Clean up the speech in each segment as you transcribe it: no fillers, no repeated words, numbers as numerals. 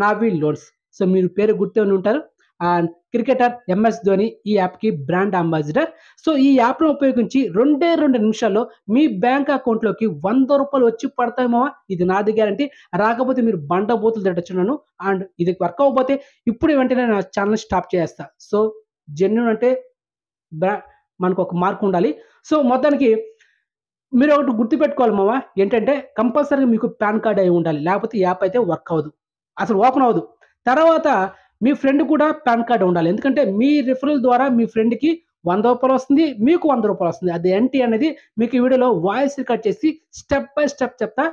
Navy loans. So మీరు పేరు గుర్తే ఉండి ఉంటారు. అండ్ క్రికెటర్ ఎంఎస్ ధోని ఈ యాప్‌కి బ్రాండ్ అంబాసిడర్. సో ఈ యాప్‌ను ఉపయోగించి 2 నిమిషాల్లో మీ బ్యాంక్ అకౌంట్‌లోకి రూ. 100 వచ్చి పడతాయి మామ. ఇది నాది గ్యారంటీ. రాకపోతే మీరు బండబూతులు తిట్టొచ్చు నన్ను. అండ్ ఇది వర్క్ అవ్వకపోతే ఇప్పుడు వెంటనే నా ఛానెల్‌ని స్టాప్ చేసేస్తా. సో జెన్యూన్ అంటే బ్రా మనకొక మార్క్ ఉండాలి. సో మొత్తానికి మీరొకటి గుర్తుపెట్టుకోవాలి మామ. ఏంటంటే కంపల్సరీగా మీకు పాన్ కార్డ్ అయి ఉండాలి. లేకపోతే ఈ యాప్ అయితే వర్క్ అవ్వదు. అసలు ఓపెన్ అవ్వదు. తర్వాత మీ ఫ్రెండ్ కూడా పాన్ కార్డ్ ఉండాలి. ఎందుకంటే మీ రిఫరల్ ద్వారా మీ ఫ్రెండ్‌కి రూ. 100 వస్తుంది. మీకు రూ. 100 వస్తుంది. అది ఏంటి అనేది మీకు ఈ వీడియోలో వాయిస్ రికార్డ్ చేసి స్టెప్ బై స్టెప్ చెప్తా.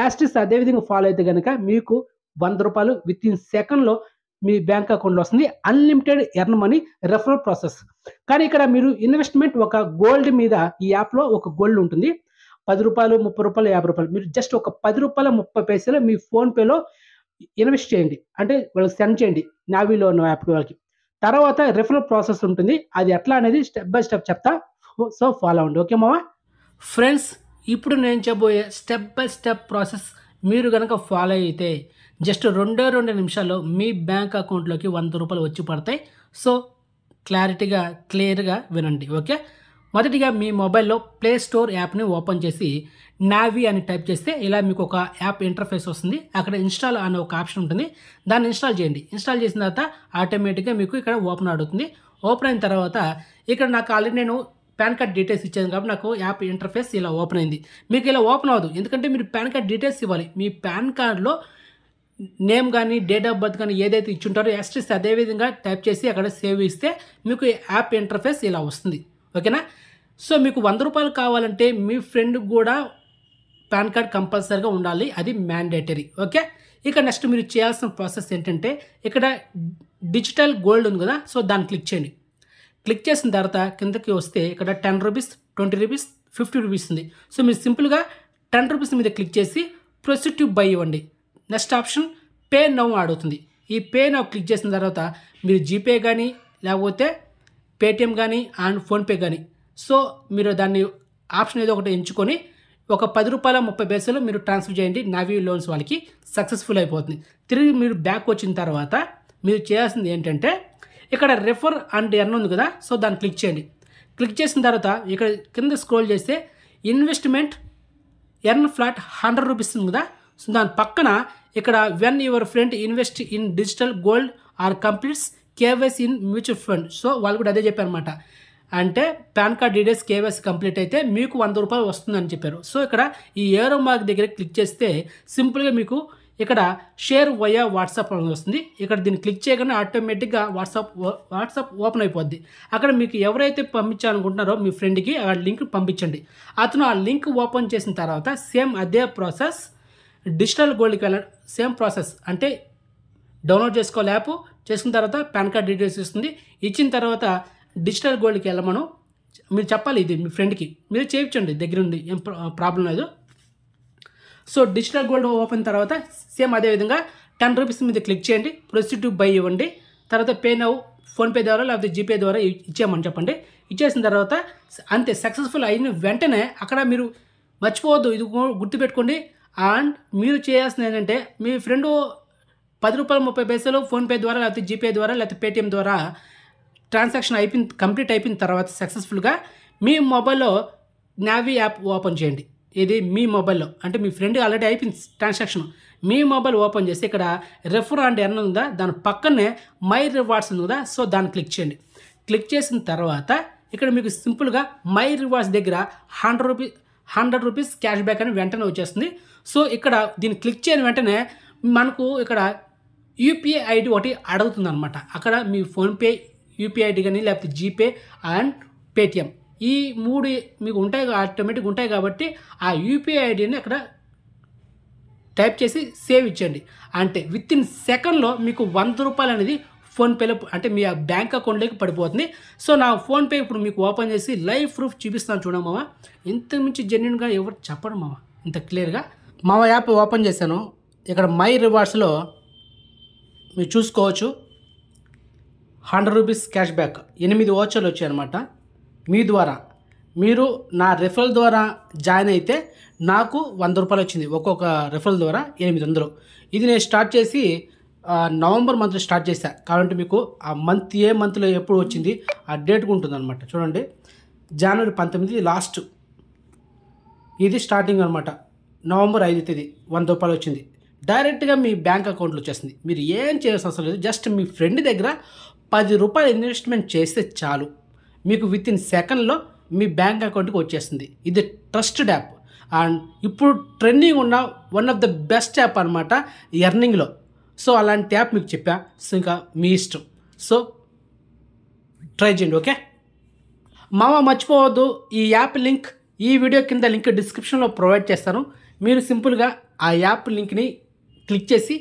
యాజ్ ఇట్ ఈజ్ అదే విధంగా ఫాలో అయితే గనక మీకు రూ. 100 వితిన్ సెకండ్‌లో మీ బ్యాంక్ అకౌంట్‌లో వస్తుంది. Unlimited earn money referral process. కానీ ఇక్కడ మీరు ఇన్వెస్ట్‌మెంట్ ఒక గోల్డ్ మీద ఈ యాప్‌లో ఒక గోల్డ్ ఉంటుంది. రూ. 10, రూ. 30, రూ. 50. మీరు జస్ట్ ఒక రూ. 10.30 మీ ఫోన్‌పేలో ఇన్వెస్ట్ చేయండి. అంటే వాళ్ళకి సెండ్ చేయండి. నావీలో ఉన్న యాప్ వాళ్ళకి. తర్వాత రెఫరల్ ప్రాసెస్ ఉంటుంది. అది ఎట్లా అనేది స్టెప్ బై స్టెప్ చెప్తా. సో ఫాలో అవ్వండి. ఓకే మామ. ఫ్రెండ్స్ ఇప్పుడు నేను చెప్పబోయే స్టెప్ బై స్టెప్ ప్రాసెస్ మీరు గనక ఫాలో అయితే జస్ట్ 2 నిమిషాల్లో మీ బ్యాంక్ అకౌంట్‌లోకి రూ. 100 వచ్చి పడతాయి. సో క్లారిటీగా, క్లియర్‌గా వినండి. ఓకే. మొదటిగా మీ మొబైల్‌లో ప్లే స్టోర్ యాప్‌ని ఓపెన్ చేసి నావీ అని టైప్ చేస్తే ఇలా మీకు ఒక యాప్ ఇంటర్ఫేస్ వస్తుంది. అక్కడ ఇన్‌స్టాల్ అనే ఒక ఆప్షన్ ఉంటుంది. దాన్ని ఇన్‌స్టాల్ చేయండి. ఇన్‌స్టాల్ చేసిన తర్వాత ఆటోమేటిక్‌గా మీకు ఇక్కడ ఓపెన్ అడుగుతుంది. ఓపెన్ అయిన తర్వాత ఇక్కడ నాకు ఆల్రెడీ నేను పాన్ కార్డ్ డీటెయిల్స్ ఇచ్చాను కాబట్టి నాకు యాప్ ఇంటర్ఫేస్ ఇలా ఓపెన్ అయింది. మీకు ఇలా ఓపెన్ అవ్వదు. ఎందుకంటే మీరు పాన్ కార్డ్ డీటెయిల్స్ ఇవ్వాలి. మీ పాన్ కార్డ్‌లో నేమ్ గానీ, డేట్ ఆఫ్ బర్త్ గానీ ఏదైతే ఇచ్చుంటారో యాస్టిస్ అదే విధంగా టైప్ చేసి అక్కడ సేవ్ ఇస్తే మీకు యాప్ ఇంటర్ఫేస్ ఇలా వస్తుంది. ఓకేనా. సో మీకు రూ. 100 కావాలంటే మీ ఫ్రెండ్‌కి కూడా పాన్ కార్డ్ కంపల్సరీగా ఉండాలి. అది మ్యాండేటరీ. ఓకే. ఇక నెక్స్ట్ మీరు చేయాల్సిన ప్రాసెస్ ఏంటంటే ఇక్కడ డిజిటల్ గోల్డ్ ఉంది కదా. సో దాన్ని క్లిక్ చేయండి. క్లిక్ చేసిన తర్వాత కిందకి వస్తే ఇక్కడ రూ. 10, రూ. 20, రూ. 50 ఉంది. సో మీరు సింపుల్గా రూ. 10 మీద క్లిక్ చేసి ప్రొసీడ్ టు బై ఇవ్వండి. నెక్స్ట్ ఆప్షన్ పే నౌ అడుగుతుంది. ఈ పే నౌ క్లిక్ చేసిన తర్వాత మీరు జీపే కానీ లేకపోతే పేటిఎం కానీ అండ్ ఫోన్పే కానీ సో మీరు దాన్ని ఆప్షన్ ఏదో ఒకటి ఎంచుకొని ఒక రూ. 10.30 మీరు ట్రాన్స్ఫర్ చేయండి. నావీ లోన్స్ వాళ్ళకి సక్సెస్ఫుల్ అయిపోతుంది. తిరిగి మీరు బ్యాక్ వచ్చిన తర్వాత మీరు చేయాల్సింది ఏంటంటే ఇక్కడ రెఫర్ అండ్ ఎర్న్ ఉంది కదా. సో దాన్ని క్లిక్ చేయండి. క్లిక్ చేసిన తర్వాత ఇక్కడ కింద స్క్రోల్ చేస్తే ఇన్వెస్ట్మెంట్ ఎర్న్ ఫ్లాట్ రూ. 100 ఉంది కదా. సో దాని పక్కన ఇక్కడ when your friend invest in digital gold or completes KYC in mutual fund. So వాళ్ళు కూడా అదే చెప్పారు అనమాట. అంటే pan card details KYC complete అయితే మీకు రూ. 100 వస్తుందని చెప్పారు. సో ఇక్కడ ఈ ఏరో మార్క్ దగ్గర క్లిక్ చేస్తే సింపుల్గా మీకు ఇక్కడ షేర్ వయా వాట్సాప్ అని వస్తుంది. ఇక్కడ దీన్ని క్లిక్ చేయగానే ఆటోమేటిక్గా వాట్సాప్ ఓపెన్ అయిపోద్ది. అక్కడ మీకు ఎవరైతే పంపించాలనుకుంటున్నారో మీ ఫ్రెండ్కి ఆ లింక్ పంపించండి. అతను ఆ లింక్ ఓపెన్ చేసిన తర్వాత సేమ్ అదే ప్రాసెస్ డిజిటల్ గోల్డ్కి వెళ్ళండి. సేమ్ ప్రాసెస్ అంటే డౌన్లోడ్ చేసుకోవాలి యాప్. చేసుకున్న తర్వాత పాన్ కార్డ్ డీటెయిల్స్ ఇస్తుంది. ఇచ్చిన తర్వాత డిజిటల్ గోల్డ్కి వెళ్ళమను మీరు చెప్పాలి. ఇది మీ ఫ్రెండ్కి మీరు చేయించండి దగ్గరుండి, ఏం ప్రాబ్లం లేదు. సో డిజిటల్ గోల్డ్ ఓపెన్ తర్వాత సేమ్ అదేవిధంగా రూ. 10 మీద క్లిక్ చేయండి. ప్రొసీడ్ టు బై ఇవ్వండి. తర్వాత పే నౌ ఫోన్పే ద్వారా లేకపోతే జీపే ద్వారా ఇచ్చేయమని చెప్పండి. ఇచ్చేసిన తర్వాత అంతే సక్సెస్ఫుల్ అయిన వెంటనే అక్కడ మీరు మర్చిపోవద్దు, ఇది గుర్తుపెట్టుకోండి. అండ్ మీరు చేయాల్సింది ఏంటంటే మీ ఫ్రెండ్ రూ. 10.30 ఫోన్పే ద్వారా లేకపోతే జీపే ద్వారా లేకపోతే పేటిఎం ద్వారా ట్రాన్సాక్షన్ కంప్లీట్ అయిపోయిన తర్వాత సక్సెస్ఫుల్గా మీ మొబైల్లో నావీ యాప్ ఓపెన్ చేయండి. ఇది మీ మొబైల్లో అంటే మీ ఫ్రెండ్ ఆల్రెడీ అయిపోయింది ట్రాన్సాక్షన్. మీ మొబైల్ ఓపెన్ చేసి ఇక్కడ రెఫర్ అండ్ ఎర్న్ ఉందా దాని పక్కనే మై రివార్డ్స్ ఉంది కదా. సో దాన్ని క్లిక్ చేయండి. క్లిక్ చేసిన తర్వాత ఇక్కడ మీకు సింపుల్గా మై రివార్డ్స్ దగ్గర రూ. 100 క్యాష్ బ్యాక్ అని వెంటనే వచ్చేస్తుంది. సో ఇక్కడ దీన్ని క్లిక్ చేయని వెంటనే మనకు ఇక్కడ యూపీఐ ఐడి ఒకటి అడుగుతుంది అనమాట. అక్కడ మీ ఫోన్పే యూపీఐ ఐడి కానీ లేకపోతే జీపే అండ్ పేటిఎం ఈ 3 మీకు ఉంటాయి, ఆటోమేటిక్గా ఉంటాయి. కాబట్టి ఆ యూపీఐ ఐడిని అక్కడ టైప్ చేసి సేవ్ ఇచ్చండి. అంటే విత్ ఇన్ సెకండ్లో మీకు రూ. 100 అనేది ఫోన్పేలో అంటే మీ బ్యాంక్ అకౌంట్లోకి పడిపోతుంది. సో నా ఫోన్పే ఇప్పుడు మీకు ఓపెన్ చేసి లైవ్ ప్రూఫ్ చూపిస్తాను చూడమ్మా. ఇంత మించి జెన్యున్గా ఎవరు చెప్పడం మామ ఇంత క్లియర్గా. మా యాప్ ఓపెన్ చేశాను. ఇక్కడ మై రివార్డ్స్లో మీరు చూసుకోవచ్చు రూ. 100 క్యాష్ బ్యాక్ 8 ఓచర్లు వచ్చాయన్నమాట. మీ ద్వారా మీరు నా రెఫరల్ ద్వారా జాయిన్ అయితే నాకు రూ. 100 వచ్చింది. ఒక్కొక్క రెఫరల్ ద్వారా 800. ఇది నేను స్టార్ట్ చేసి నవంబర్ మంత్లో స్టార్ట్ చేశా. కాబట్టి మీకు ఆ మంత్ ఏ మంత్లో ఎప్పుడు వచ్చింది ఆ డేట్గా ఉంటుందన్నమాట. చూడండి, జనవరి 19 లాస్ట్, ఇది స్టార్టింగ్ అనమాట. నవంబర్ 5 తేదీ ₹100 వచ్చింది. డైరెక్ట్గా మీ బ్యాంక్ అకౌంట్లో వచ్చేస్తుంది. మీరు ఏం చేయాల్సిన అవసరం లేదు. జస్ట్ మీ ఫ్రెండ్ దగ్గర ₹10 ఇన్వెస్ట్మెంట్ చేస్తే చాలు, మీకు విత్ ఇన్ సెకండ్లో మీ బ్యాంక్ అకౌంట్కి వచ్చేస్తుంది. ఇది ట్రస్టెడ్ యాప్ అండ్ ఇప్పుడు ట్రెండింగ్ ఉన్న one of the best app అనమాట ఎర్నింగ్లో. సో అలాంటి యాప్ మీకు చెప్పా. సో ఇంకా మీ ఇష్టం. సో ట్రై చేయండి. ఓకే మామ, మర్చిపోవద్దు, ఈ యాప్ లింక్ ఈ వీడియో కింద లింక్ డిస్క్రిప్షన్లో ప్రొవైడ్ చేస్తాను. మీరు సింపుల్గా ఆ యాప్ లింక్ని క్లిక్ చేసి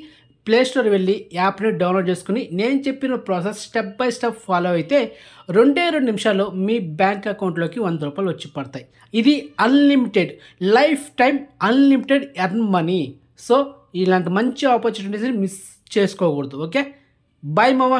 ప్లేస్టోర్ వెళ్ళి యాప్ని డౌన్లోడ్ చేసుకుని నేను చెప్పిన process step by step follow అయితే 2 నిమిషాల్లో మీ బ్యాంక్ అకౌంట్లోకి ₹100 వచ్చి పడతాయి. ఇది unlimited, life time unlimited earn money. So ఇలాంటి మంచి ఆపర్చునిటీస్ని మిస్ చేసుకోకూడదు. ఓకే, బాయ్ మామ.